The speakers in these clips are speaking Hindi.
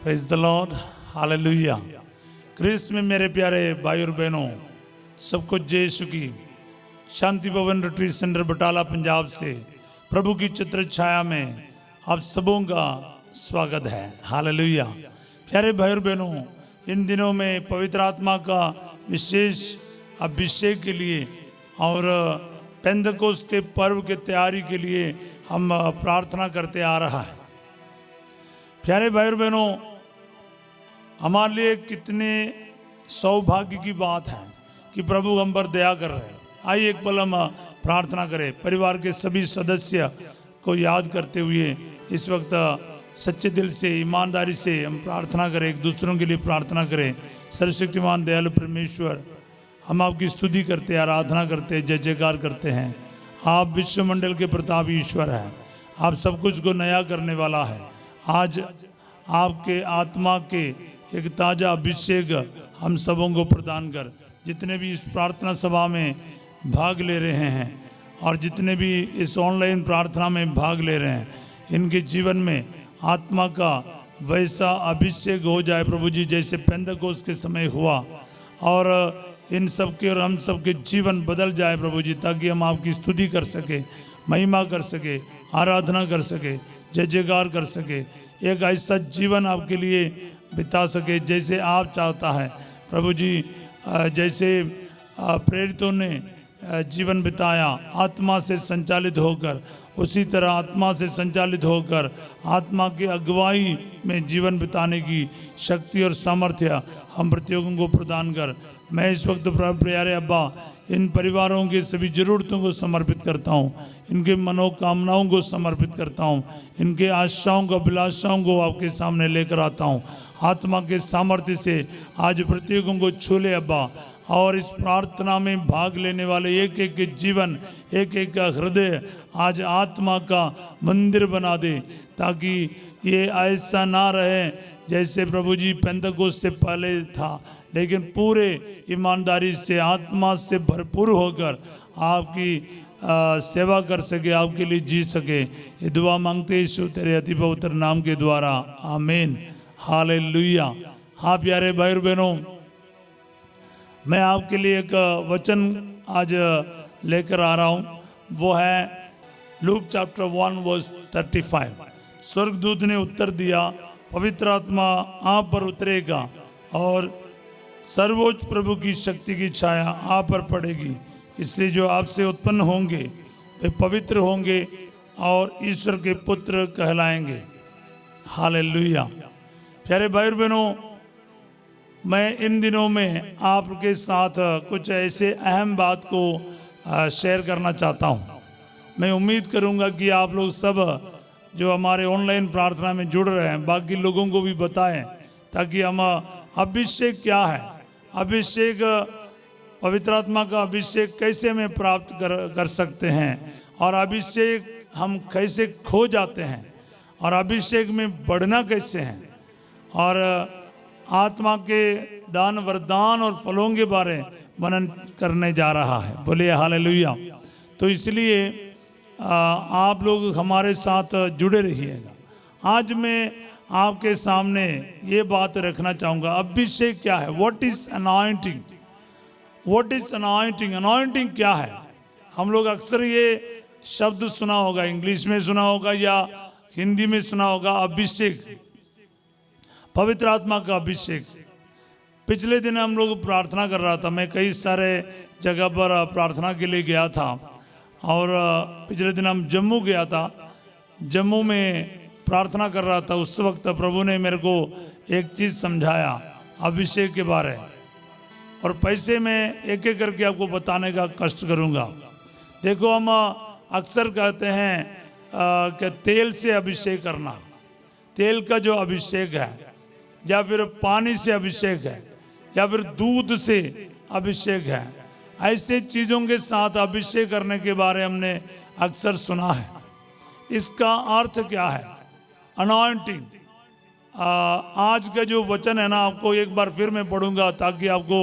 Praise the lord, hallelujah. Christ में मेरे प्यारे भाई और बहनों, सबको जय यीशु की। शांति भवन रिट्रीट सेंटर बटाला पंजाब से प्रभु की चित्र छाया में आप सबों का स्वागत है। हालेलुया। प्यारे भाई और बहनों, इन दिनों में पवित्र आत्मा का विशेष अभिषेक के लिए और पेंतकोस्त के पर्व के तैयारी के लिए हम प्रार्थना करते आ रहा है। प्यारे भाई और बहनों, हमारे लिए कितने सौभाग्य की बात है कि प्रभु हम पर दया कर रहे हैं। आइए एक पल हम प्रार्थना करें। परिवार के सभी सदस्य को याद करते हुए इस वक्त सच्चे दिल से, ईमानदारी से हम प्रार्थना करें, एक दूसरों के लिए प्रार्थना करें। सर्वशक्तिमान दयालु परमेश्वर, हम आपकी स्तुति करते हैं, आराधना करते हैं, जय जयकार करते हैं। आप विश्वमंडल के प्रतापी ईश्वर हैं। आप सब कुछ को नया करने वाला है। आज आपके आत्मा के एक ताज़ा अभिषेक हम सबों को प्रदान कर, जितने भी इस प्रार्थना सभा में भाग ले रहे हैं और जितने भी इस ऑनलाइन प्रार्थना में भाग ले रहे हैं, इनके जीवन में आत्मा का वैसा अभिषेक हो जाए प्रभु जी, जैसे पेंतकोस्त के समय हुआ, और इन सब के और हम सब के जीवन बदल जाए प्रभु जी, ताकि हम आपकी स्तुति कर सके, महिमा कर सके, आराधना कर सके, जय जयकार कर सके, एक ऐसा जीवन आपके लिए बिता सके जैसे आप चाहता है प्रभु जी। जैसे प्रेरितों ने जीवन बिताया आत्मा से संचालित होकर, उसी तरह आत्मा से संचालित होकर आत्मा की अगुवाई में जीवन बिताने की शक्ति और सामर्थ्य हम प्रत्येकों को प्रदान कर। मैं इस वक्त प्यारे अब्बा इन परिवारों की सभी ज़रूरतों को समर्पित करता हूँ, इनके मनोकामनाओं को समर्पित करता हूँ, इनके आशाओं को, अभिलाषाओं को आपके सामने लेकर आता हूँ। आत्मा के सामर्थ्य से आज प्रत्येकों को छू ले अब्बा, और इस प्रार्थना में भाग लेने वाले एक एक के जीवन, एक एक का हृदय आज आत्मा का मंदिर बना दे, ताकि ये ऐसा ना रहे जैसे प्रभु जी पेंतकोस्त से पहले था, लेकिन पूरे ईमानदारी से, आत्मा से भरपूर होकर आपकी सेवा कर सके, आपके लिए जी सके। ये दुआ मांगते यीशु तेरे अति पवित्र नाम के द्वारा, आमीन, हालेलुया। हाँ प्यारे भाई और बहनों, मैं आपके लिए एक वचन आज लेकर आ रहा हूँ। वो है लूक चैप्टर 1 वर्स 35। स्वर्गदूत ने उत्तर दिया, पवित्र आत्मा आप पर उतरेगा और सर्वोच्च प्रभु की शक्ति की छाया आप पर पड़ेगी, इसलिए जो आपसे उत्पन्न होंगे वे पवित्र होंगे और ईश्वर के पुत्र कहलाएंगे। हालेलुया। प्यारे भाई और बहनों, मैं इन दिनों में आपके साथ कुछ ऐसे अहम बात को शेयर करना चाहता हूँ। मैं उम्मीद करूँगा कि आप लोग सब जो हमारे ऑनलाइन प्रार्थना में जुड़ रहे हैं, बाकी लोगों को भी बताएं, ताकि हम अभिषेक क्या है, अभिषेक, पवित्र आत्मा का अभिषेक कैसे में प्राप्त कर सकते हैं, और अभिषेक हम कैसे खो जाते हैं, और अभिषेक में बढ़ना कैसे हैं, और आत्मा के दान, वरदान और फलों के बारे वर्णन करने जा रहा है। बोलिए हालेलुया। तो इसलिए आप लोग हमारे साथ जुड़े रहिएगा। आज मैं आपके सामने ये बात रखना चाहूँगा, अभिषेक क्या है, what is anointing, what is anointing, anointing क्या है। हम लोग अक्सर ये शब्द सुना होगा, इंग्लिश में सुना होगा या हिंदी में सुना होगा, अभिषेक, पवित्र आत्मा का अभिषेक। पिछले दिन हम लोग प्रार्थना कर रहा था, मैं कई सारे जगह पर प्रार्थना के लिए गया था, और पिछले दिन हम जम्मू गया था, जम्मू में प्रार्थना कर रहा था। उस वक्त प्रभु ने मेरे को एक चीज़ समझाया अभिषेक के बारे, और पैसे में एक एक करके आपको बताने का कष्ट करूँगा। देखो, हम अक्सर कहते हैं कि तेल से अभिषेक करना, तेल का जो अभिषेक है, या फिर पानी से अभिषेक है, या फिर दूध से अभिषेक है, ऐसे चीज़ों के साथ अभिषेक करने के बारे हमने अक्सर सुना है। इसका अर्थ क्या है, अनॉइंटिंग। आज का जो वचन है ना, आपको एक बार फिर मैं पढ़ूंगा ताकि आपको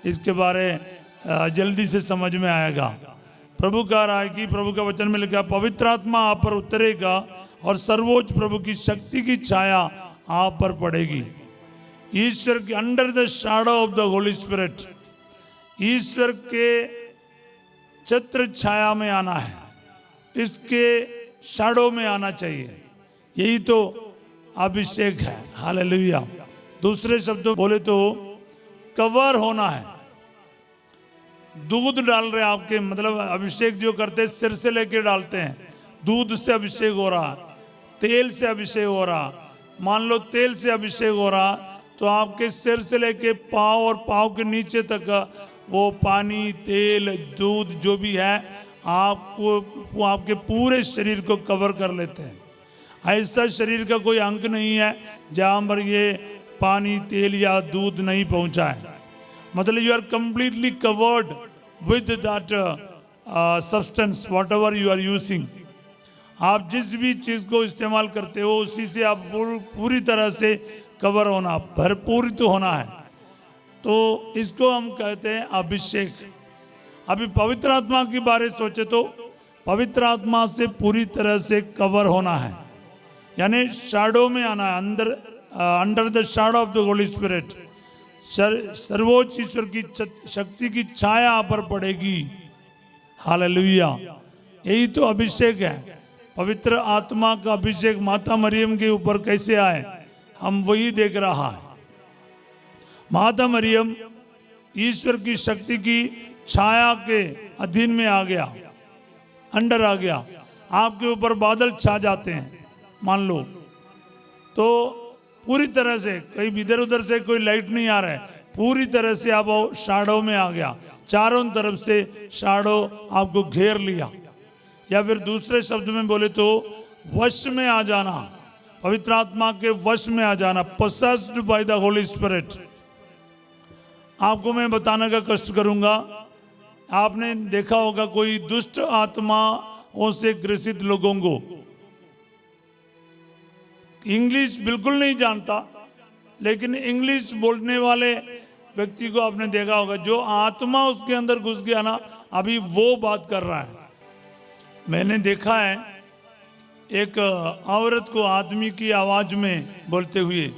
इसके बारे जल्दी से समझ में आएगा। प्रभु कह रहा है कि प्रभु का वचन में लिखा, पवित्र आत्मा आप पर उतरेगा और सर्वोच्च प्रभु की शक्ति की छाया आप पर पड़ेगी। ईश्वर के under the shadow of the holy spirit, ईश्वर के छत्र छाया में आना है, इसके शैडो में आना चाहिए। यही तो अभिषेक है। हालेलुया। दूसरे शब्दों बोले तो कवर होना है। दूध डाल रहे आपके, मतलब अभिषेक जो करते सिर से लेके डालते हैं, दूध से अभिषेक हो रहा, तेल से अभिषेक हो रहा। मान लो तेल से अभिषेक हो रहा तो आपके सिर से लेके पाँव और पाँव के नीचे तक वो पानी, तेल, दूध जो भी है आपको, वो आपके पूरे शरीर को कवर कर लेते हैं। ऐसा शरीर का कोई अंग नहीं है जहाँ पर ये पानी, तेल या दूध नहीं पहुँचा है। मतलब you are completely covered with that substance whatever you are using. आप जिस भी चीज़ को इस्तेमाल करते हो उसी से आप पूरी तरह से कवर होना, भरपूरित होना है। तो इसको हम कहते हैं अभिषेक। अभी पवित्र आत्मा के बारे में सोचे तो पवित्र आत्मा से पूरी तरह से कवर होना है, यानी शैडो में आना है, under the shadow of the holy spirit. सर्वोच्च ईश्वर की शक्ति की छाया आप पर पड़ेगी। हालेलुया। यही तो अभिषेक है। पवित्र आत्मा का अभिषेक माता मरियम के ऊपर कैसे आए, हम वही देख रहा है। माता मरियम ईश्वर की शक्ति की छाया के अधीन में आ गया, अंडर आ गया। आपके ऊपर बादल छा जाते हैं मान लो, तो पूरी तरह से कहीं इधर उधर से कोई लाइट नहीं आ रहा है, पूरी तरह से आप शैडो में आ गया, चारों तरफ से शैडो आपको घेर लिया। या फिर दूसरे शब्द में बोले तो वश में आ जाना, पवित्र आत्मा के वश में आ जाना, possessed by the holy spirit. आपको मैं बताने का कष्ट करूंगा, आपने देखा होगा कोई दुष्ट आत्माओं से ग्रसित लोगों को, इंग्लिश बिल्कुल नहीं जानता, लेकिन इंग्लिश बोलने वाले व्यक्ति को आपने देखा होगा, जो आत्मा उसके अंदर घुस गया ना, अभी वो बात कर रहा है। मैंने देखा है एक औरत को आदमी की आवाज में बोलते हुए,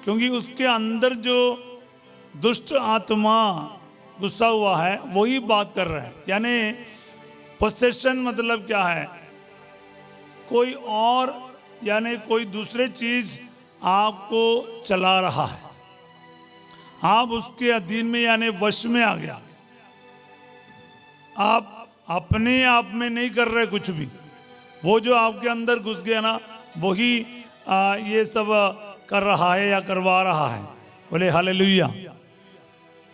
क्योंकि उसके अंदर जो दुष्ट आत्मा गुस्सा हुआ है वही बात कर रहा है। यानी पोसेशन मतलब क्या है, कोई और यानी कोई दूसरे चीज आपको चला रहा है, आप उसके अधीन में यानी वश में आ गया। आप अपने आप में नहीं कर रहे कुछ भी, वो जो आपके अंदर घुस गया ना वही ये सब कर रहा है या करवा रहा है। बोले हालेलुया।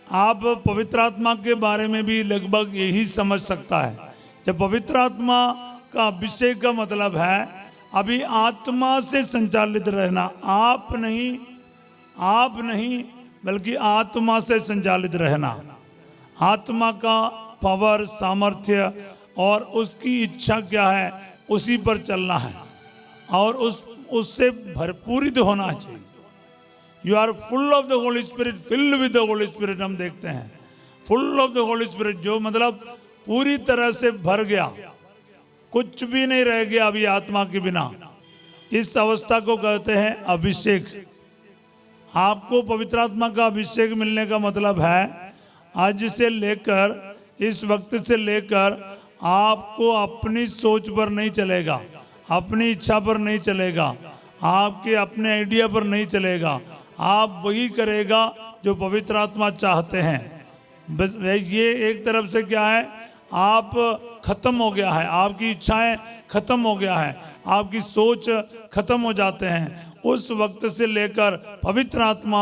आप पवित्र आत्मा के बारे में भी लगभग यही समझ सकता है। जब पवित्र आत्मा का अभिषेक का मतलब है अभी आत्मा से संचालित रहना, आप नहीं बल्कि आत्मा से संचालित रहना। आत्मा का पावर, सामर्थ्य और उसकी इच्छा क्या है उसी पर चलना है और उससे भरपूरित होना चाहिए। You are full of the holy spirit, filled with the holy spirit. हम देखते हैं full of the holy spirit, जो मतलब पूरी तरह से भर गया, कुछ भी नहीं रह गया अभी आत्मा के बिना। इस अवस्था को कहते हैं अभिषेक। आपको पवित्र आत्मा का अभिषेक मिलने का मतलब है आज से लेकर, इस वक्त से लेकर आपको अपनी सोच पर नहीं चलेगा, अपनी इच्छा पर नहीं चलेगा, आपके अपने आइडिया पर नहीं चलेगा। आप वही करेगा जो पवित्र आत्मा चाहते हैं। बस ये एक तरफ से क्या है, आप खत्म हो गया है, आपकी इच्छाएं खत्म हो गया है, आपकी सोच खत्म हो जाते हैं। उस वक्त से लेकर पवित्र आत्मा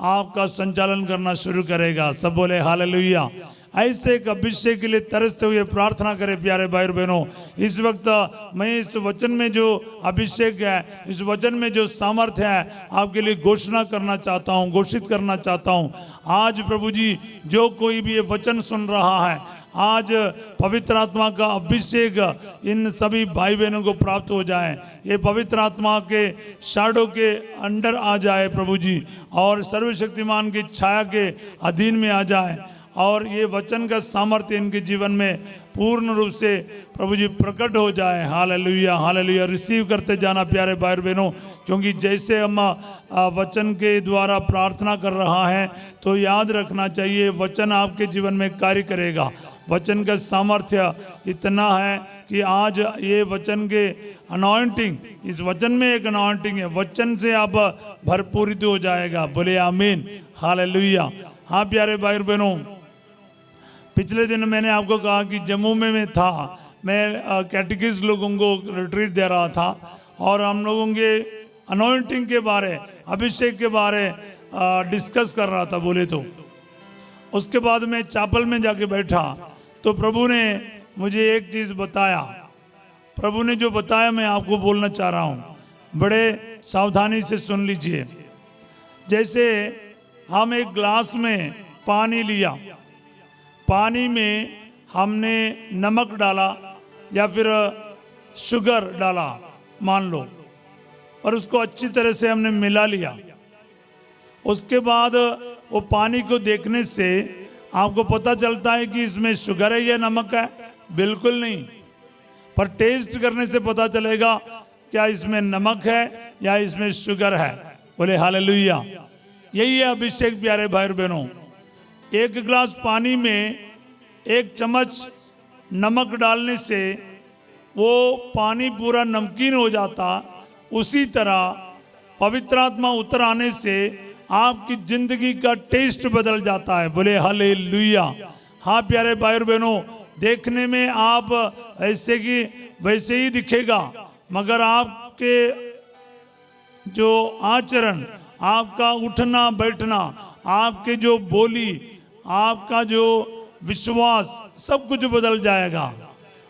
आपका संचालन करना शुरू करेगा। सब बोले हालेलुया। ऐसे एक अभिषेक के लिए तरसते हुए प्रार्थना करें प्यारे भाई और बहनों। इस वक्त मैं इस वचन में जो अभिषेक है, इस वचन में जो सामर्थ्य है, आपके लिए घोषणा करना चाहता हूँ, घोषित करना चाहता हूँ। आज प्रभु जी जो कोई भी ये वचन सुन रहा है, आज पवित्र आत्मा का अभिषेक इन सभी भाई बहनों को प्राप्त हो जाए। ये पवित्र आत्मा के शैडो के अंडर आ जाए प्रभु जी, और सर्वशक्तिमान की छाया के अधीन में आ जाए। और ये वचन का सामर्थ्य इनके जीवन में पूर्ण रूप से प्रभु जी प्रकट हो जाए। Hallelujah hallelujah. रिसीव करते जाना प्यारे भाई बहनों, क्योंकि जैसे हम वचन के द्वारा प्रार्थना कर रहा है तो याद रखना चाहिए वचन आपके जीवन में कार्य करेगा। वचन का सामर्थ्य इतना है कि आज ये वचन के अनॉइंटिंग, इस वचन में एक अनॉइंटिंग है, वचन से आप भरपूरित हो जाएगा। बोले आमीन हालेलुया। हाँ प्यारे भाई बहनों, पिछले दिन मैंने आपको कहा कि जम्मू में मैं था, मैं कैटेकिस्ट लोगों को रिट्रीट दे रहा था और हम लोगों के अनॉइंटिंग के बारे, अभिषेक के बारे डिस्कस कर रहा था बोले तो। उसके बाद मैं चैपल में जाके बैठा तो प्रभु ने मुझे एक चीज़ बताया। प्रभु ने जो बताया मैं आपको बोलना चाह रहा हूँ, बड़े सावधानी से सुन लीजिए। जैसे हम एक ग्लास में पानी लिया, पानी में हमने नमक डाला या फिर शुगर डाला मान लो, और उसको अच्छी तरह से हमने मिला लिया। उसके बाद वो पानी को देखने से आपको पता चलता है कि इसमें शुगर है या नमक है? बिल्कुल नहीं, पर टेस्ट करने से पता चलेगा क्या इसमें नमक है या इसमें शुगर है। बोले हालेलुया। यही है अभिषेक प्यारे भाई बहनों। एक गिलास पानी में एक चम्मच नमक डालने से वो पानी पूरा नमकीन हो जाता, उसी तरह पवित्र आत्मा उतर आने से आपकी जिंदगी का टेस्ट बदल जाता है। बोले हालेलुया। हाँ प्यारे भाई बहनों, देखने में आप ऐसे की वैसे ही दिखेगा, मगर आपके जो आचरण, आपका उठना बैठना, आपके जो बोली, आपका जो विश्वास, सब कुछ बदल जाएगा।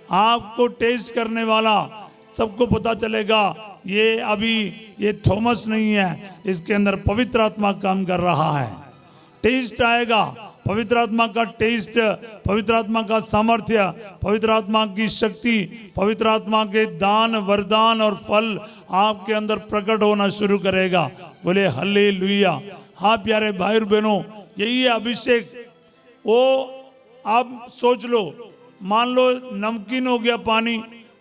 आपको टेस्ट करने वाला सबको पता चलेगा ये थॉमस नहीं है, इसके अंदर पवित्र आत्मा काम कर रहा है। टेस्ट आएगा, पवित्र आत्मा का टेस्ट, पवित्र आत्मा का सामर्थ्य, पवित्र आत्मा की शक्ति, पवित्र आत्मा के दान वरदान और फल आपके अंदर प्रकट होना शुरू करेगा। बोले हालेलुया। हाँ प्यारे भाई बहनों, यही है अभिषेक। वो आप सोच लो, मान लो नमकीन हो गया पानी,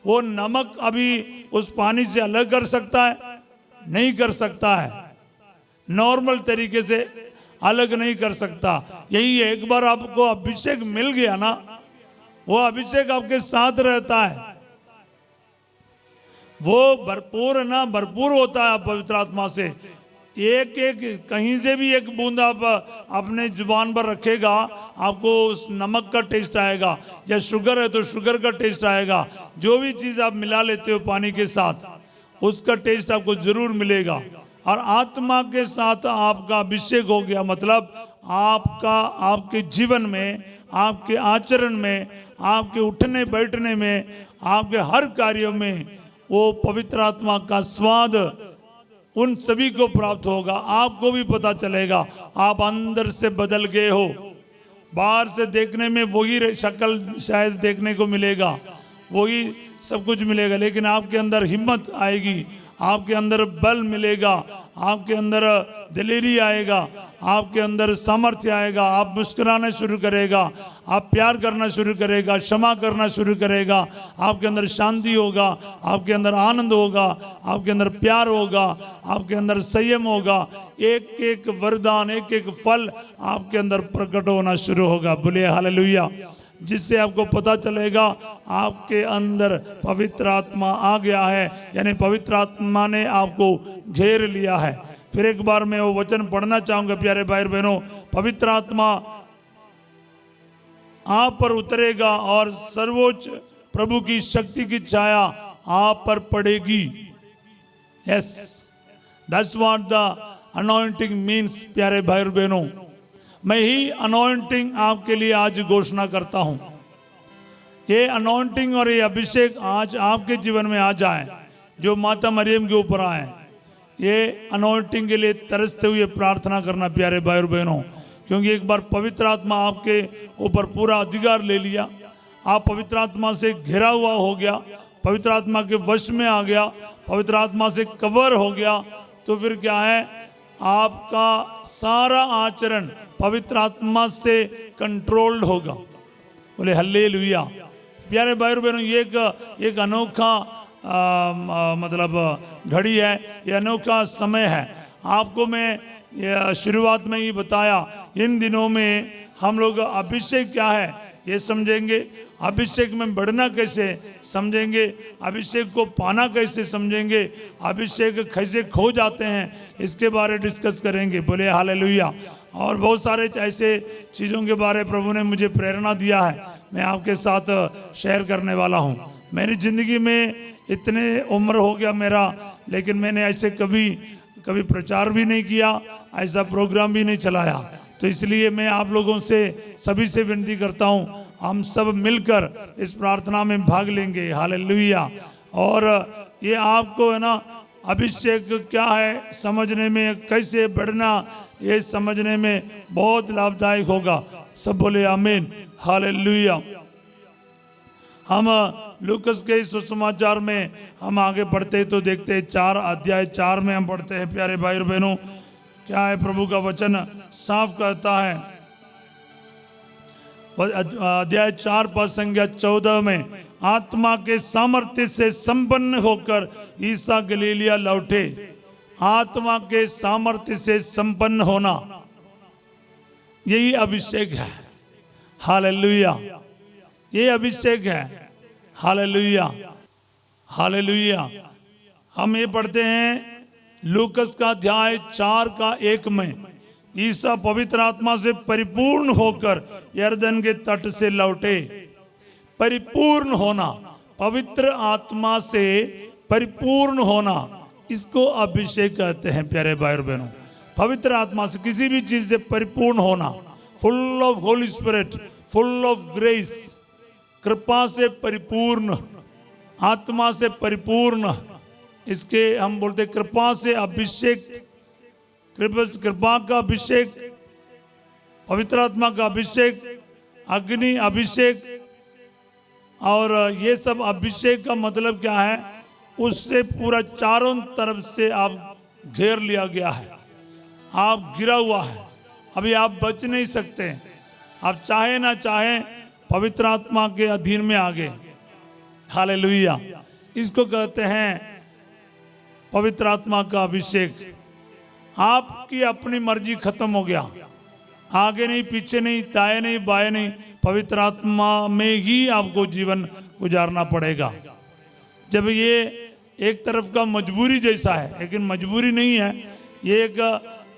वो नमक अभी उस पानी से अलग कर सकता है? नहीं कर सकता है, नॉर्मल तरीके से अलग नहीं कर सकता। यही है, एक बार आपको अभिषेक मिल गया ना, वो अभिषेक आपके साथ रहता है, वो भरपूर होता है पवित्र आत्मा से। एक कहीं से भी एक बूंद आप अपने जुबान पर रखेगा, आपको उस नमक का टेस्ट आएगा, या शुगर है तो शुगर का टेस्ट आएगा। जो भी चीज़ आप मिला लेते हो पानी के साथ, उसका टेस्ट आपको जरूर मिलेगा। और आत्मा के साथ आपका अभिषेक हो गया, मतलब आपके जीवन में, आपके आचरण में, आपके उठने बैठने में, आपके हर कार्यों में वो पवित्र आत्मा का स्वाद उन सभी को प्राप्त होगा। आपको भी पता चलेगा आप अंदर से बदल गए हो। बाहर से देखने में वही शक्ल शायद देखने को मिलेगा, वही सब कुछ मिलेगा, लेकिन आपके अंदर हिम्मत आएगी, आपके अंदर बल मिलेगा, आपके अंदर दिलेरी आएगा, आपके अंदर सामर्थ्य आएगा। आप मुस्कुराना शुरू करेगा, आप प्यार करना शुरू करेगा, क्षमा करना शुरू करेगा, आपके अंदर शांति होगा, आपके अंदर आनंद होगा, आपके अंदर प्यार होगा, आपके अंदर संयम होगा। एक एक वरदान, एक एक फल आपके अंदर प्रकट होना शुरू होगा। बोले हालेलुया। जिससे आपको पता चलेगा आपके अंदर पवित्र आत्मा आ गया है, यानी पवित्र आत्मा ने आपको घेर लिया है। फिर एक बार मैं वो वचन पढ़ना चाहूंगा प्यारे भाई बहनों। पवित्र आत्मा आप पर उतरेगा और सर्वोच्च प्रभु की शक्ति की छाया आप पर पड़ेगी। Yes, that's what the anointing means प्यारे भाई बहनों। मैं ही अनॉइंटिंग आपके लिए आज घोषणा करता हूं। ये अनॉइंटिंग और ये अभिषेक आज आपके जीवन में आ जाए, जो माता मरियम के ऊपर आए। ये अनॉइंटिंग के लिए तरसते हुए प्रार्थना करना प्यारे भाई और बहनों, क्योंकि एक बार पवित्र आत्मा आपके ऊपर पूरा अधिकार ले लिया, आप पवित्र आत्मा से घिरा हुआ हो गया, पवित्र आत्मा के वश में आ गया, पवित्र आत्मा से कवर हो गया, तो फिर क्या है, आपका सारा आचरण पवित्र आत्मा से कंट्रोल्ड होगा। बोले हल्लेलुया। प्यारे भाई और बहनों, ये एक अनोखा मतलब घड़ी है, ये अनोखा समय है। आपको मैं शुरुआत में ही बताया, इन दिनों में हम लोग अभिषेक क्या है ये समझेंगे, अभिषेक में बढ़ना कैसे समझेंगे, अभिषेक को पाना कैसे समझेंगे, अभिषेक कैसे खो जाते हैं इसके बारे डिस्कस करेंगे। बोले हालेलुया। और बहुत सारे ऐसे चीज़ों के बारे प्रभु ने मुझे प्रेरणा दिया है, मैं आपके साथ शेयर करने वाला हूँ। मेरी ज़िंदगी में इतने उम्र हो गया मेरा, लेकिन मैंने ऐसे कभी प्रचार भी नहीं किया, ऐसा प्रोग्राम भी नहीं चलाया। तो इसलिए मैं आप लोगों से सभी से विनती करता हूँ, हम सब मिलकर इस प्रार्थना में भाग लेंगे। हालेलुया। और ये आपको है ना अभिषेक क्या है समझने में, कैसे बढ़ना ये समझने में बहुत लाभदायक होगा। सब बोले आमीन। हालेलुया। हम लूकस के सुसमाचार में हम आगे पढ़ते तो देखते हैं 4 अध्याय 4 में हम पढ़ते हैं। प्यारे भाई और बहनों, क्या है प्रभु का वचन साफ कहता है। अध्याय 4 पद संख्या 14 में, आत्मा के सामर्थ्य से संपन्न होकर ईसा गलीलिया लौटे। आत्मा के सामर्थ्य से संपन्न होना, यही अभिषेक है। हालेलुया। ये अभिषेक है। हालेलुया। हालेलुया। हम ये पढ़ते हैं लूकस का अध्याय 4 का 1 में, ईसा पवित्र आत्मा से परिपूर्ण होकर यरदन के तट से लौटे। परिपूर्ण होना, पवित्र आत्मा से परिपूर्ण होना, इसको अभिषेक कहते हैं। प्यारे भाई और बहनों, पवित्र आत्मा से किसी भी चीज से परिपूर्ण होना, full of Holi spirit, full of grace, कृपा से परिपूर्ण, आत्मा से परिपूर्ण, इसके हम बोलते कृपा से अभिषेक, कृपा का अभिषेक, पवित्र आत्मा का अभिषेक, अग्नि अभिषेक। और ये सब अभिषेक का मतलब क्या है, उससे पूरा चारों तरफ से आप घेर लिया गया है, आप गिरा हुआ है, अभी आप बच नहीं सकते। आप चाहे ना चाहे पवित्र आत्मा के अधीन में आ गए। हालेलुया। इसको कहते हैं पवित्र आत्मा का अभिषेक। आपकी अपनी मर्जी खत्म हो गया, आगे नहीं, पीछे नहीं, दाएं नहीं, बाएं नहीं, पवित्र आत्मा में ही आपको जीवन गुजारना पड़ेगा। जब ये एक तरफ का मजबूरी जैसा है, लेकिन मजबूरी नहीं है, ये एक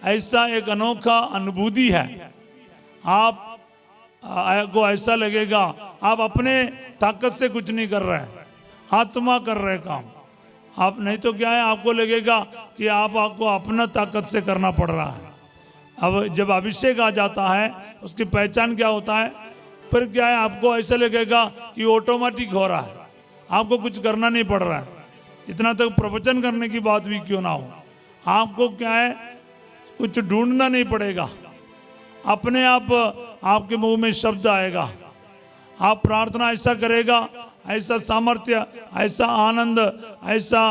ऐसा एक अनोखा अनुभूति है। आपको ऐसा लगेगा आप अपने ताकत से कुछ नहीं कर रहे हैं, आत्मा कर रहे काम। आप नहीं तो क्या है, आपको लगेगा कि आपको अपना ताकत से करना पड़ रहा है। अब जब अभिषेक आ जाता है, उसकी पहचान क्या होता है, फिर क्या है, आपको ऐसा लगेगा कि ऑटोमेटिक हो रहा है, आपको कुछ करना नहीं पड़ रहा है। इतना तक प्रवचन करने की बात भी क्यों ना हो, आपको क्या है, कुछ ढूंढना नहीं पड़ेगा, अपने आप आपके मुंह में शब्द आएगा। आप प्रार्थना ऐसा करेगा, ऐसा सामर्थ्य, ऐसा आनंद, ऐसा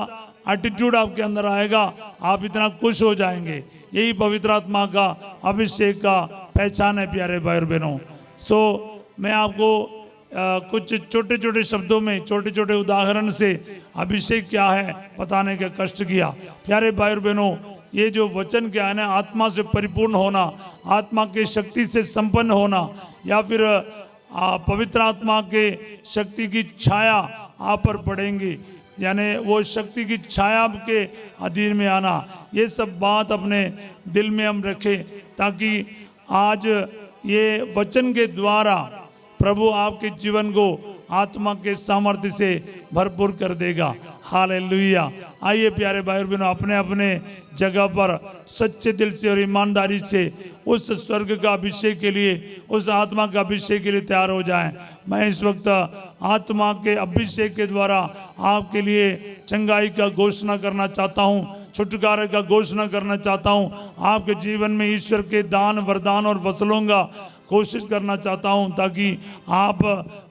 एटीट्यूड आपके अंदर आएगा, आप इतना खुश हो जाएंगे। यही पवित्र आत्मा का अभिषेक का पहचान है। प्यारे भाई और बहनों, मैं आपको कुछ छोटे छोटे शब्दों में, छोटे छोटे उदाहरण से अभिषेक क्या है बताने का कष्ट किया। प्यारे भाई और बहनों, ये जो वचन क्या है ना, आत्मा से परिपूर्ण होना, आत्मा के शक्ति से संपन्न होना, या फिर पवित्र आत्मा के शक्ति की छाया आप पर पड़ेंगी, यानी वो शक्ति की छाया के अधीन में आना, ये सब बात अपने दिल में हम रखें, ताकि आज ये वचन के द्वारा प्रभु आपके जीवन को आत्मा के सामर्थ्य से भरपूर कर देगा। हालेलुया। आइए प्यारे भाई और बहनों, अपने अपने जगह पर सच्चे दिल से और ईमानदारी से उस स्वर्ग का अभिषेक के लिए, उस आत्मा का अभिषेक के लिए तैयार हो जाएं। मैं इस वक्त आत्मा के अभिषेक के द्वारा आपके लिए चंगाई का घोषणा करना चाहता हूँ, छुटकारे का घोषणा करना चाहता हूँ, आपके जीवन में ईश्वर के दान, वरदान और फसलों का कोशिश करना चाहता हूं, ताकि आप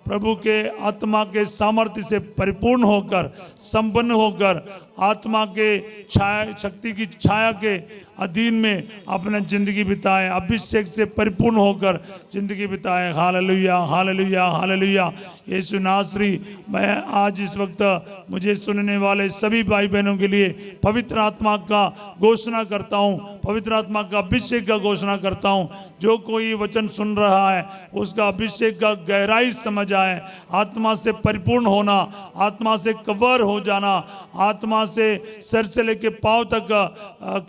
प्रभु के आत्मा के सामर्थ्य से परिपूर्ण होकर, संपन्न होकर, आत्मा के छाया, शक्ति की छाया के अधीन में अपना जिंदगी बिताए, अभिषेक से परिपूर्ण होकर जिंदगी बिताए। Hallelujah, hallelujah, hallelujah. यीशु नासरी, मैं आज इस वक्त मुझे सुनने वाले सभी भाई बहनों के लिए पवित्र आत्मा का घोषणा करता हूँ, पवित्र आत्मा का अभिषेक का घोषणा करता हूँ। जो कोई वचन सुन रहा है उसका अभिषेक का गहराई समझ आए, आत्मा से परिपूर्ण होना, आत्मा से कवर हो जाना, आत्मा से सर से लेके पांव तक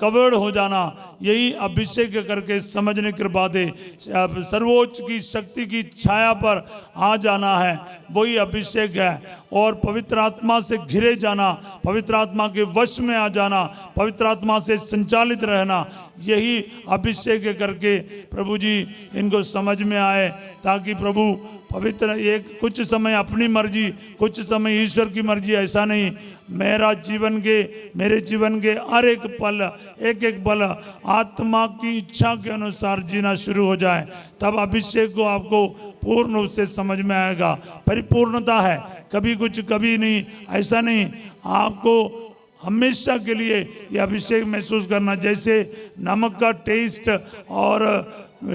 कवर्ड हो जाना, यही अभिषेक करके समझने की कृपा दे। सर्वोच्च की शक्ति की छाया पर आ जाना है, वही अभिषेक है। और पवित्र आत्मा से घिरे जाना, पवित्र आत्मा के वश में आ जाना, पवित्र आत्मा से संचालित रहना, यही अभिषेक करके प्रभु जी इनको समझ में आए, ताकि प्रभु पवित्र एक कुछ समय अपनी मर्जी, कुछ समय ईश्वर की मर्जी, ऐसा नहीं। मेरे जीवन के हर एक पल, एक एक पल आत्मा की इच्छा के अनुसार जीना शुरू हो जाए, तब अभिषेक को आपको पूर्ण रूप से समझ में आएगा। परिपूर्णता है, कभी कुछ कभी नहीं, ऐसा नहीं। आपको हमेशा के लिए यह अभिषेक महसूस करना, जैसे नमक का टेस्ट और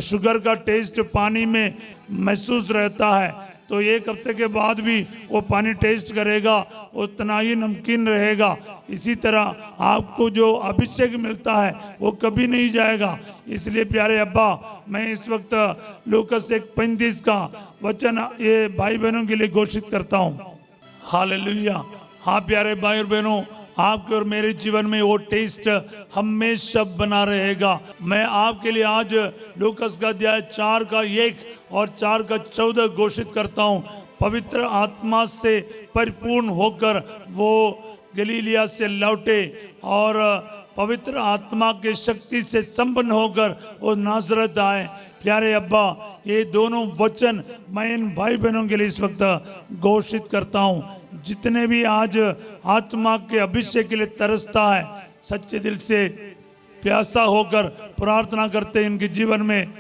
शुगर का टेस्ट पानी में महसूस रहता है, तो एक हफ्ते के बाद भी वो पानी टेस्ट करेगा, उतना ही नमकीन रहेगा। इसी तरह आपको जो अभिषेक मिलता है वो कभी नहीं जाएगा। इसलिए प्यारे अब्बा, मैं इस वक्त लूकास 1:35 का वचन ये भाई बहनों के लिए घोषित करता हूँ। हालेलुया। हाँ प्यारे भाई और बहनों, आपके और मेरे जीवन में वो टेस्ट हमेशा बना रहेगा। मैं आपके लिए आज लूकास का अध्याय 4 का 1 और 4 का 14 घोषित करता हूँ। पवित्र आत्मा से परिपूर्ण होकर वो गलीलिया से लौटे और पवित्र आत्मा के शक्ति से संपन्न होकर वो नासरत आए। प्यारे अब्बा, ये दोनों वचन मैं इन भाई बहनों के लिए इस वक्त घोषित करता हूँ। जितने भी आज आत्मा के अभिषेक के लिए तरसता है, सच्चे दिल से प्यासा होकर प्रार्थना करते, इनके जीवन में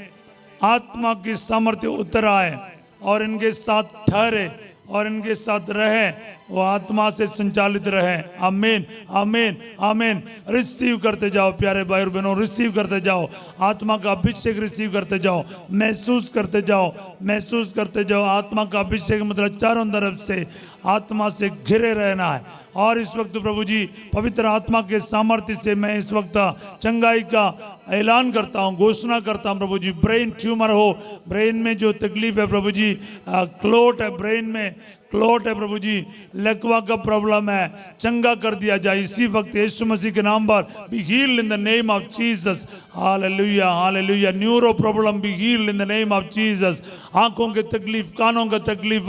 आत्मा की सामर्थ्य उतर आए और इनके साथ ठहरे और इनके साथ रहे, वो आत्मा से संचालित रहे। आमीन, आमीन, आमीन। रिसीव करते जाओ प्यारे भाई और बहनों, रिसीव करते जाओ, आत्मा का अभिषेक रिसीव करते जाओ, महसूस करते जाओ, महसूस करते जाओ। आत्मा का अभिषेक मतलब चारों तरफ से आत्मा से घिरे रहना है। और इस वक्त प्रभु जी पवित्र आत्मा के सामर्थ्य से मैं इस वक्त चंगाई का ऐलान करता हूँ, घोषणा करता हूँ। प्रभु जी, ब्रेन ट्यूमर हो, ब्रेन में जो तकलीफ है प्रभु जी, क्लोट है ब्रेन में, क्लोट है प्रभु जी, लकवा का प्रॉब्लम है, चंगा कर दिया जाए इसी वक्त यीशु मसीह के नाम पर। B healed in the name of Jesus. Hallelujah, hallelujah. Neuro problem B healed in the name of Jesus. आंखों की तकलीफ, कानों का तकलीफ,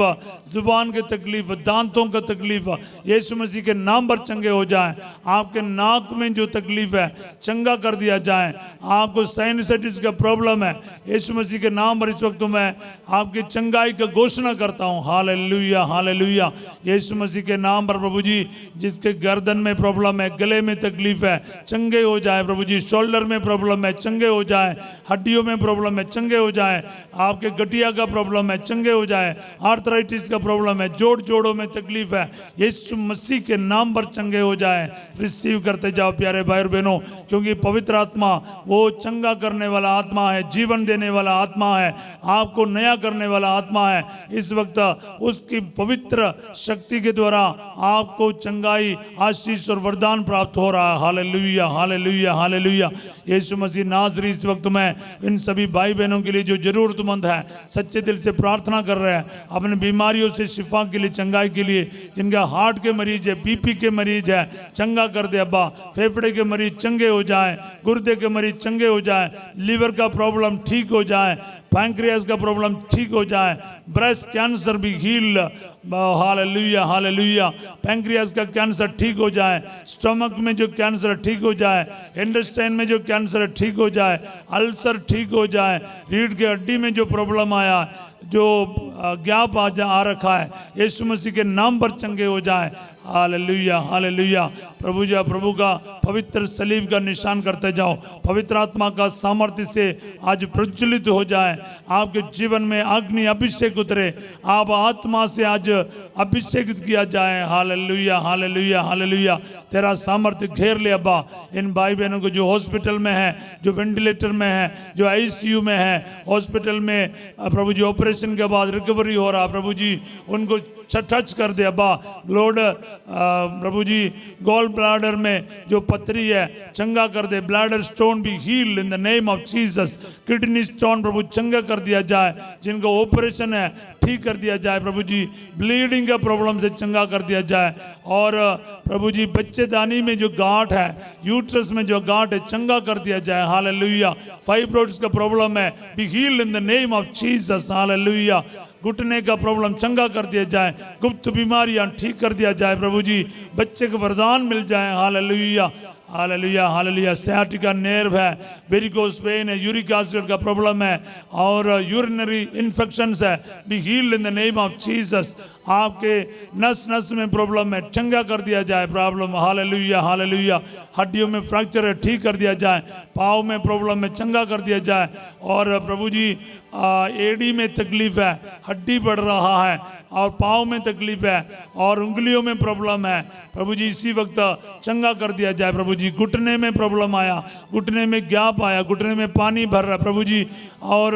जुबान की तकलीफ, दांतों का तकलीफ, यीशु मसीह के नाम पर चंगे हो जाए। आपके नाक में जो तकलीफ है चंगा कर दिया जाए। आपको साइनसाइटिस का प्रॉब्लम है, यीशु मसीह के नाम पर इस वक्त मैं आपकी चंगाई का घोषणा करता हूँ। Hallelujah, hallelujah. यीशु मसीह के नाम पर प्रभु जी, जिसके गर्दन में प्रॉब्लम है, गले में तकलीफ है, चंगे हो जाए प्रभु जी। शोल्डर में प्रॉब्लम है, चंगे हो जाए। हड्डियों में प्रॉब्लम है, चंगे हो जाए। आपके गठिया का प्रॉब्लम है, चंगे हो जाए। आर्थराइटिस का प्रॉब्लम है, जोड़ों में तकलीफ है, यीशु मसीह के नाम पर चंगे हो जाए। रिसीव करते जाओ प्यारे भाई और बहनों, क्योंकि पवित्र आत्मा वो चंगा करने वाला आत्मा है, जीवन देने वाला आत्मा है, आपको नया करने वाला आत्मा है। इस वक्त उसकी पवित्र शक्ति के द्वारा आपको चंगाई, आशीष और वरदान प्राप्त हो रहा है। Hallelujah, hallelujah, hallelujah. यीशु मसीह नाज़री, इस वक्त मैं इन सभी भाई बहनों के लिए जो जरूरतमंद है, सच्चे दिल से प्रार्थना कर रहे हैं, अपने बीमारियों से शिफा के लिए, चंगाई के लिए, जिनका हार्ट के मरीज है, बीपी के मरीज है, चंगा कर दे अब्बा। फेफड़े के मरीज चंगे हो जाए, गुर्दे के मरीज चंगे हो जाए, लीवर का प्रॉब्लम ठीक हो जाए, पैंक्रियास का प्रॉब्लम ठीक हो जाए, ब्रेस्ट कैंसर भी हील। Hallelujah, hallelujah. पैंक्रियास का कैंसर ठीक हो जाए, स्टमक में जो कैंसर ठीक हो जाए, इंटेस्टाइन में जो कैंसर ठीक हो जाए, अल्सर ठीक हो जाए, रीढ़ की हड्डी में जो प्रॉब्लम आया, जो गैप आ रखा है, यीशु मसीह के नाम पर चंगे हो जाए। Hallelujah hallelujah. प्रभु जी प्रभु का पवित्र सलीब का निशान करते जाओ, पवित्र आत्मा का सामर्थ्य से आज प्रज्वलित हो जाए, आपके जीवन में अग्नि अभिषेक उतरे, आप आत्मा से आज अभिषेकित किया जाए। Hallelujah hallelujah hallelujah. तेरा सामर्थ्य घेर ले अब्बा इन भाई बहनों को जो हॉस्पिटल में है, जो वेंटिलेटर में है, जो आईसीयू में है, हॉस्पिटल में प्रभु जी ऑपरेशन के बाद रिकवरी हो रहा, प्रभु जी उनको टच कर दे अब्बा। लॉर्ड प्रभु जी गॉल ब्लैडर में जो पथरी है चंगा कर दे, ब्लैडर स्टोन भी heal in the name of Jesus. Kidney stone प्रभु चंगा कर दिया जाए, जिनको ऑपरेशन है ठीक कर दिया जाए, प्रभु जी ब्लीडिंग का प्रॉब्लम से चंगा कर दिया जाए। और प्रभु जी बच्चेदानी में जो गांठ है, यूट्रस में जो गांठ है चंगा कर दिया जाए। हालेलुया। फाइब्रोइड्स का प्रॉब्लम है be heal in the name of Jesus. Hallelujah. घुटने का प्रॉब्लम चंगा कर दिया जाए, गुप्त बीमारियां ठीक कर दिया जाए, प्रभु जी बच्चे को वरदान मिल जाए। Hallelujah hallelujah hallelujah. Sciatica nerve है, वेरिकोस वेन है, यूरिक एसिड का प्रॉब्लम है और यूरिनरी इन्फेक्शंस है, be healed in the name of Jesus. आपके नस नस में प्रॉब्लम है चंगा कर दिया जाए प्रॉब्लम। Hallelujah hallelujah. हड्डियों में फ्रैक्चर है ठीक कर दिया जाए, पाँव में प्रॉब्लम है चंगा कर दिया जाए। और प्रभु जी एड़ी में तकलीफ है, हड्डी बढ़ रहा है और पाँव में तकलीफ है और उंगलियों में प्रॉब्लम है, प्रभु जी इसी वक्त चंगा कर दिया जाए। प्रभु जी घुटने में प्रॉब्लम आया, घुटने में गैप आया, घुटने में पानी भर रहा है प्रभु जी, और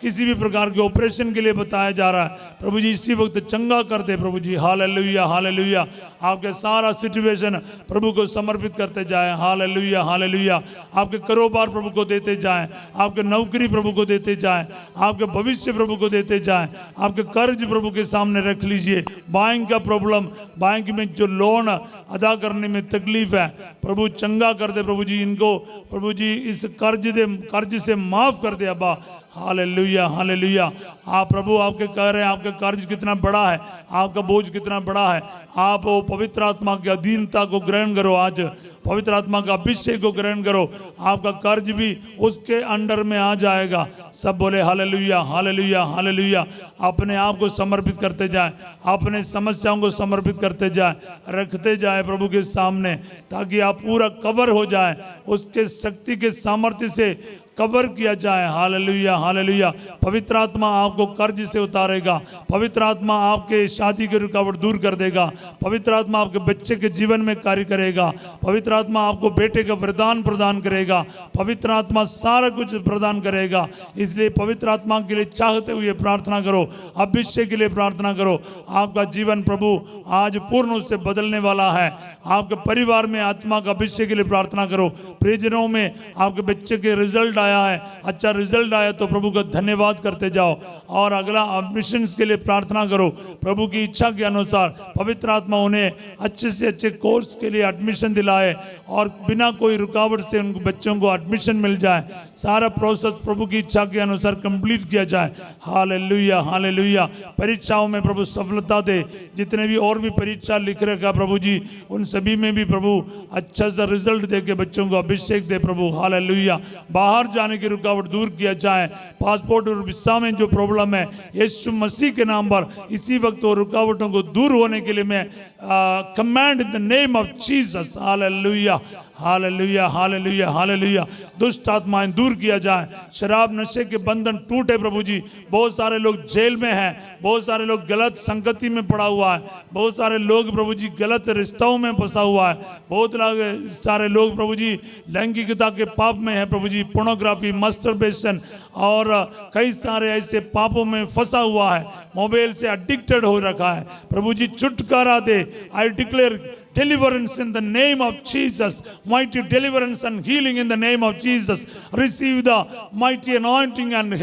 किसी भी प्रकार के ऑपरेशन के लिए बताया जा रहा है, प्रभु जी इसी वक्त चंगा कर दे प्रभु जी। Hallelujah hallelujah. आपके सारा सिचुएशन प्रभु को समर्पित करते जाए। Hallelujah hallelujah. आपके कारोबार प्रभु को देते जाए, आपके नौकरी प्रभु को देते जाए, आपके भविष्य प्रभु को देते जाए, आपके कर्ज प्रभु के सामने रख लीजिए। बैंक का प्रॉब्लम, बैंक में जो लोन अदा करने में तकलीफ है प्रभु चंगा कर दे प्रभु जी, इनको प्रभु जी इस कर्ज से माफ कर दे अब्बा। Hallelujah hallelujah. आप प्रभु आपके कह रहे हैं आपका कर्ज कितना बड़ा है, आपका बोझ कितना बड़ा है, आप वो पवित्र आत्मा की अधीनता को ग्रहण करो, आज पवित्र आत्मा का अभिषेक को ग्रहण करो, आपका कर्ज भी उसके अंडर में आ जाएगा। सब बोले हालेलुया हालेलुया हालेलुया। अपने आप को समर्पित करते जाए, अपने समस्याओं को समर्पित करते जाए, रखते जाए प्रभु के सामने, ताकि आप पूरा कवर हो जाए, उसके शक्ति के सामर्थ्य से कवर किया जाए। Hallelujah hallelujah. पवित्र आत्मा आपको कर्ज से उतारेगा, पवित्र आत्मा आपके शादी की रुकावट दूर कर देगा, पवित्र आत्मा आपके बच्चे के जीवन में कार्य करेगा, पवित्र आत्मा आपको बेटे का वरदान प्रदान करेगा, पवित्र आत्मा सारा कुछ प्रदान करेगा। इसलिए पवित्र आत्मा के लिए चाहते हुए प्रार्थना करो, अभिषेक के लिए प्रार्थना करो। आपका जीवन प्रभु आज पूर्ण उससे बदलने वाला है। आपके परिवार में आत्मा का अभिषेक के लिए प्रार्थना करो। परिजनों में आपके बच्चे के रिजल्ट आया है, अच्छा रिजल्ट आया तो प्रभु का धन्यवाद करते जाओ। और अगला एडमिशन के लिए प्रार्थना करो, प्रभु की इच्छा के अनुसार पवित्र आत्मा उन्हें अच्छे से अच्छे कोर्स के लिए एडमिशन दिलाए और बिना कोई रुकावट से उन बच्चों को एडमिशन मिल जाए। सारा प्रोसेस प्रभु की इच्छा के अनुसार कंप्लीट किया जाए। Hallelujah hallelujah. परीक्षाओं में प्रभु सफलता दे, जितने भी और भी परीक्षा लिख रखा प्रभु जी उन सभी में भी प्रभु अच्छा सा रिजल्ट दे के बच्चों को अभिषेक दे प्रभु। हालेलुया। बाहर जाने की रुकावट दूर किया जाए। पासपोर्ट और वीसा में जो प्रॉब्लम है यीशु मसीह के नाम पर इसी वक्त वो रुकावटों को दूर होने के लिए मैं command in the name of Jesus. Hallelujah hallelujah hallelujah hallelujah. दुष्ट आत्माएं दूर किया जाए, शराब नशे के बंधन टूटे प्रभु जी। बहुत सारे लोग जेल में हैं, बहुत सारे लोग गलत संगति में पड़ा हुआ है, बहुत सारे लोग प्रभु जी गलत रिश्तों में फंसा हुआ है, बहुत सारे लोग प्रभु जी लैंगिकता के पाप में है प्रभु जी, पोर्नोग्राफी, मस्टरबेशन और कई सारे ऐसे पापों में फंसा हुआ है, मोबाइल से एडिक्टेड हो रखा है। प्रभु जी छुटकारा दे। I declare deliverance in the name of Jesus, mighty deliverance and healing in the name of Jesus. Receive the mighty anointing and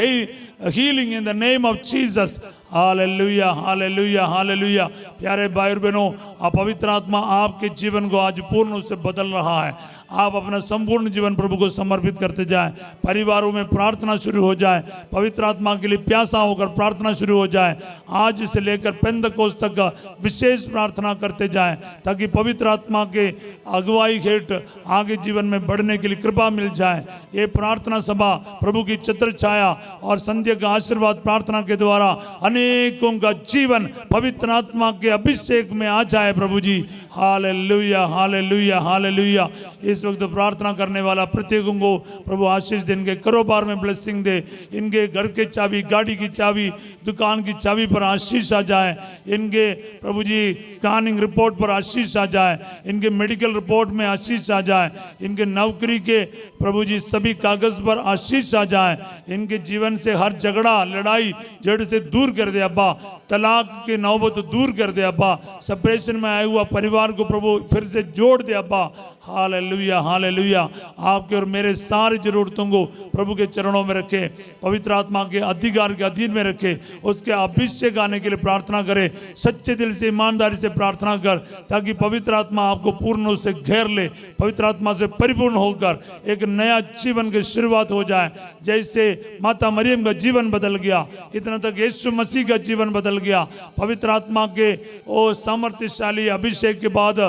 healing in the name of Jesus. Hallelujah hallelujah hallelujah. प्यारे भाई और बहनों, पवित्र आत्मा आपके जीवन को आज पूर्ण रूप से बदल रहा है। आप अपना संपूर्ण जीवन प्रभु को समर्पित करते जाए। परिवारों में प्रार्थना शुरू हो जाए, पवित्र आत्मा के लिए प्यासा होकर प्रार्थना शुरू हो जाए। आज से लेकर पेंतकोस्त तक विशेष प्रार्थना करते जाए, ताकि पवित्र आत्मा के अगुवाई हेठ आगे जीवन में बढ़ने के लिए कृपा मिल जाए। ये प्रार्थना सभा प्रभु की छत्र छाया और संध्या का आशीर्वाद प्रार्थना के द्वारा अनेकों का जीवन पवित्र आत्मा के अभिषेक में आ जाए प्रभु जी। Hallelujah, hallelujah, hallelujah. इस वक्त प्रार्थना करने वाला प्रत्येक को प्रभु आशीष दे, इनके कारोबार में ब्लेसिंग दे, इनके घर के चाबी, गाड़ी की चाबी, दुकान की चाबी पर आशीष आ जाए, इनके प्रभु जी स्कैनिंग रिपोर्ट पर आशीष आ जाए, इनके मेडिकल रिपोर्ट में आशीष आ जाए, इनके नौकरी के प्रभु जी सभी कागज पर आशीष आ जाए, इनके जीवन से हर झगड़ा लड़ाई जड़ से दूर कर दे अब्बा, तलाक के नौबत दूर कर दे अब्बा, सेपरेशन में आया हुआ परिवार को प्रभु फिर से जोड़ दे अब्बा। Hallelujah, hallelujah. आपके और मेरे सारी जरूरतों को प्रभु के चरणों में रखे, पवित्र आत्मा के अधिकार के अधीन में रखे, उसके अभिषेक आने के लिए प्रार्थना करे। सच्चे दिल से ईमानदारी से प्रार्थना कर, ताकि पवित्र आत्मा आपको पूर्ण रूप से घेर ले, पवित्र आत्मा से परिपूर्ण होकर एक नया जीवन की शुरुआत हो जाए। जैसे माता मरियम का जीवन बदल गया, इतना तक यीशु मसीह का जीवन बदल गया। पवित्र आत्मा के ओ सामर्थ्यशाली अभिषेक के बाद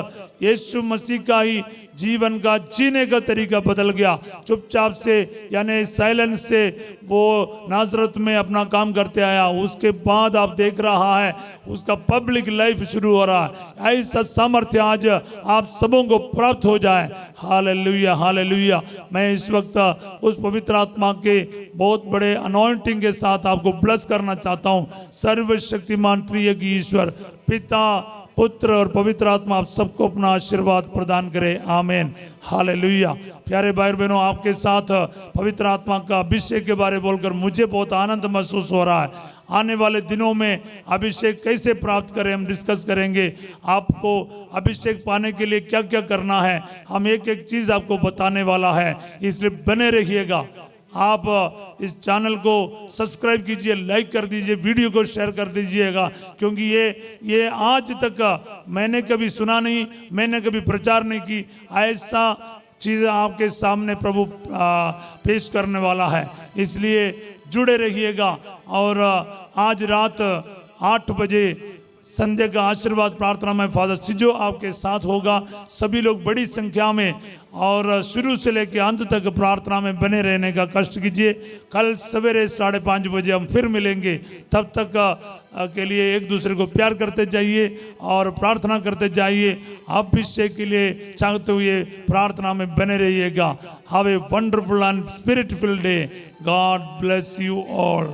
यीशु मसीह का ही जीवन का जीने का तरीका बदल गया। चुपचाप से यानी साइलेंस से वो नाजरत में अपना काम करते आया, उसके बाद आप देख रहा है उसका पब्लिक लाइफ शुरू हो रहा है। ऐसा सामर्थ्य आज आप सबों को प्राप्त हो जाए। Hallelujah, hallelujah. मैं इस वक्त उस पवित्र आत्मा के बहुत बड़े अनॉइंटिंग के साथ आपको ब्लेस करना चाहता हूँ। सर्वशक्तिमान त्रिएक ईश्वर पिता, पुत्र और पवित्र आत्मा आप सबको अपना आशीर्वाद प्रदान करे। आमीन, हालेलुया। प्यारे भाई बहनों, आपके साथ पवित्र आत्मा का अभिषेक के बारे बोलकर मुझे बहुत आनंद महसूस हो रहा है। आने वाले दिनों में अभिषेक कैसे प्राप्त करें हम डिस्कस करेंगे। आपको अभिषेक पाने के लिए क्या क्या करना है, हम एक एक चीज़ आपको बताने वाला है, इसलिए बने रहिएगा। आप इस चैनल को सब्सक्राइब कीजिए, लाइक कर दीजिए, वीडियो को शेयर कर दीजिएगा, क्योंकि ये आज तक मैंने कभी सुना नहीं, मैंने कभी प्रचार नहीं की, ऐसा चीज़ें आपके सामने प्रभु पेश करने वाला है। इसलिए जुड़े रहिएगा। और आज रात 8 बजे संध्या का आशीर्वाद प्रार्थना में फादर सिजो आपके साथ होगा। सभी लोग बड़ी संख्या में और शुरू से लेकर अंत तक प्रार्थना में बने रहने का कष्ट कीजिए। कल सवेरे 5:30 बजे हम फिर मिलेंगे। तब तक के लिए एक दूसरे को प्यार करते जाइए और प्रार्थना करते जाइए। अभिषेक के लिए चाहते हुए प्रार्थना में बने रहिएगा। Have a wonderful and spirit field day. God bless you all.